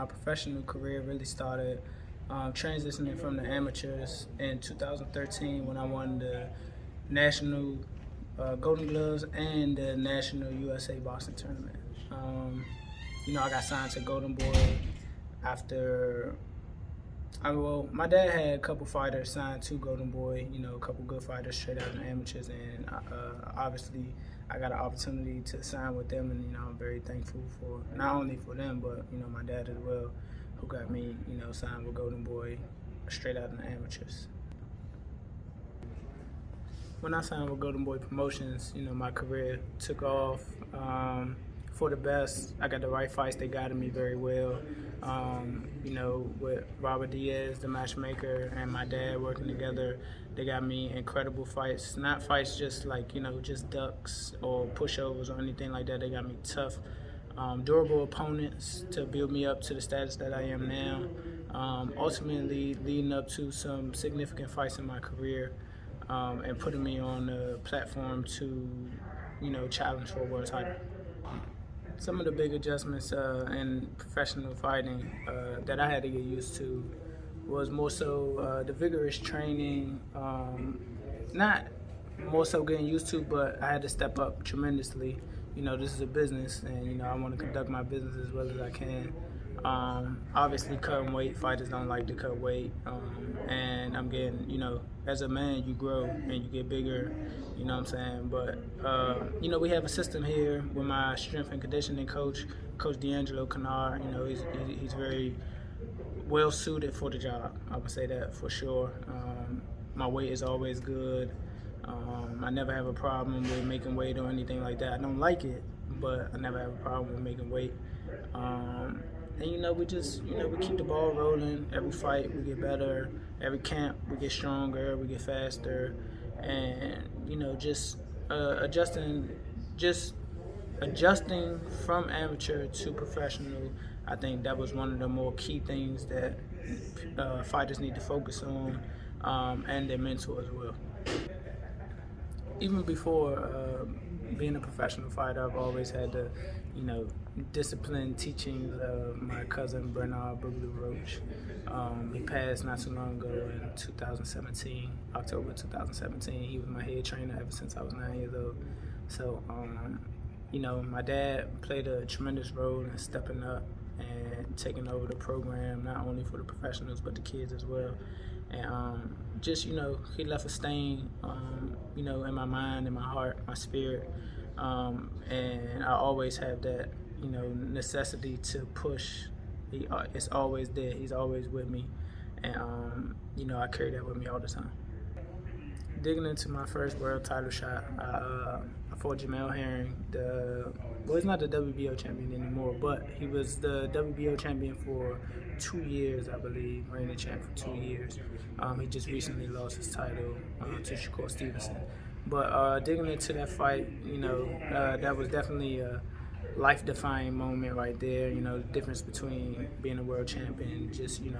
my professional career really started transitioning from the amateurs in 2013 when I won the national Golden Gloves and the national USA boxing tournament. I got signed to Golden Boy after. Well, my dad had a couple fighters signed to Golden Boy, a couple good fighters straight out of the amateurs, and obviously I got an opportunity to sign with them, and I'm very thankful for not only for them, but my dad as well, who got me signed with Golden Boy straight out of the amateurs. When I signed with Golden Boy Promotions, my career took off for the best. I got the right fights. They guided me very well. With Robert Diaz, the matchmaker, and my dad working together, they got me incredible fights. Not fights just like, just ducks or pushovers or anything like that. They got me tough, durable opponents to build me up to the status that I am now. Ultimately leading up to some significant fights in my career and putting me on the platform to, challenge for a world title. Some of the big adjustments in professional fighting that I had to get used to was more so the vigorous training, not more so getting used to, but I had to step up tremendously. This is a business, and I want to conduct my business as well as I can. Obviously cutting weight, fighters don't like to cut weight, and I'm getting, as a man you grow and you get bigger, what I'm saying, but we have a system here with my strength and conditioning coach, Coach D'Angelo Kennard. He's very well suited for the job, I would say that for sure. My weight is always good. I never have a problem with making weight or anything like that. I don't like it, but I never have a problem with making weight. And we just, we keep the ball rolling. Every fight we get better. Every camp we get stronger, we get faster. And, just adjusting from amateur to professional, I think that was one of the more key things that fighters need to focus on, and their mentor as well. Even before being a professional fighter, I've always had the, discipline teachings of my cousin Bernard Roach. He passed not too long ago in 2017, October 2017. He was my head trainer ever since I was 9 years old. So, my dad played a tremendous role in stepping up and taking over the program, not only for the professionals, but the kids as well. And he left a stain, in my mind, in my heart, my spirit. And I always have that, necessity to push. It's always there. He's always with me. And, I carry that with me all the time. Digging into my first world title shot, I fought Jamel Herring. He's not the WBO champion anymore, but he was the WBO champion for 2 years, I believe. Rene champ for 2 years. He just recently lost his title to Shakur Stevenson. But digging into that fight, that was definitely a life-defining moment right there. The difference between being a world champion and just, being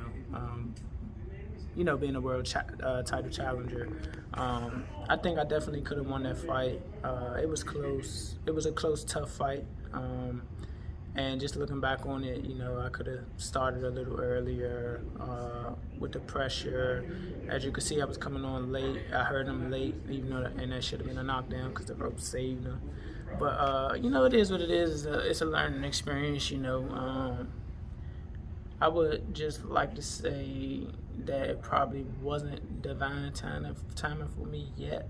a world title challenger. I think I definitely could have won that fight. It was close. It was a close, tough fight. And just looking back on it, I could have started a little earlier with the pressure. As you can see, I was coming on late. I heard him late, even though that should have been a knockdown because the rope saved him. But, it is what it is. It's a learning experience, I would just like to say that it probably wasn't divine timing for me yet,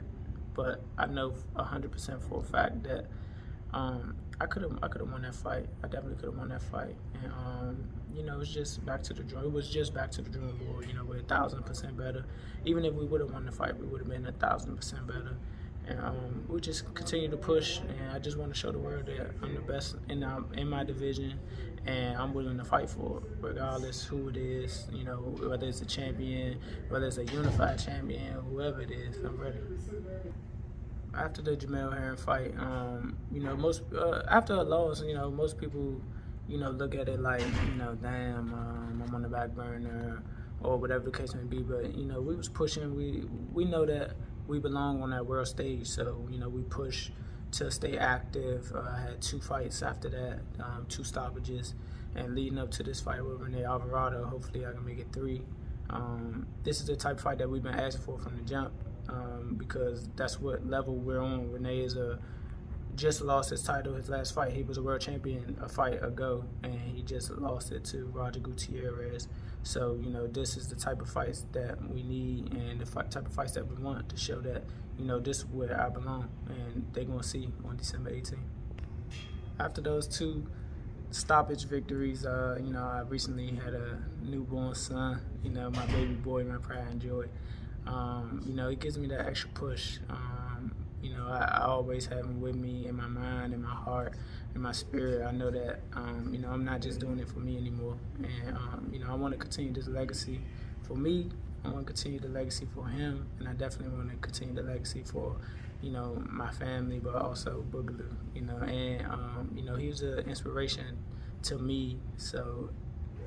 but I know 100% for a fact that I could have won that fight. I definitely could have won that fight, and it's just back to the drawing. It was just back to the drawing board. We're 1,000% better. Even if we would have won the fight, we would have been 1,000% better. And we just continue to push, and I just want to show the world that I'm the best in my division, and I'm willing to fight for it, regardless who it is, whether it's a champion, whether it's a unified champion, whoever it is, I'm ready. After the Jamel Herring fight, after a loss, most people, look at it like, damn, I'm on the back burner, or whatever the case may be. But we was pushing. We know that we belong on that world stage, so we push to stay active. I had 2 fights after that, 2 stoppages, And leading up to this fight with Rene Alvarado, hopefully I can make it 3. This is the type of fight that we've been asking for from the jump, because that's what level we're on. Rene is just lost his title, his last fight. He was a world champion a fight ago, and he just lost it to Roger Gutierrez. So, you know, this is the type of fights that we need, and the type of fights that we want to show that, you know, this is where I belong, and they're going to see on December 18th. After those 2 stoppage victories, you know, I recently had a newborn son, you know, my baby boy, my pride and joy. You know, it gives me that extra push. You know, I always have him with me in my mind, in my heart, in my spirit. I know that, you know, I'm not just doing it for me anymore. And, you know, I want to continue this legacy for me. I want to continue the legacy for him. And I definitely want to continue the legacy for, you know, my family, but also Boogaloo, you know. And, you know, he was an inspiration to me. So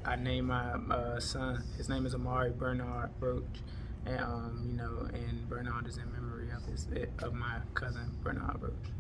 I named my son, his name is Amari Bernard Roach. And, you know, and Bernard is in memory of my cousin, Bernard Roach.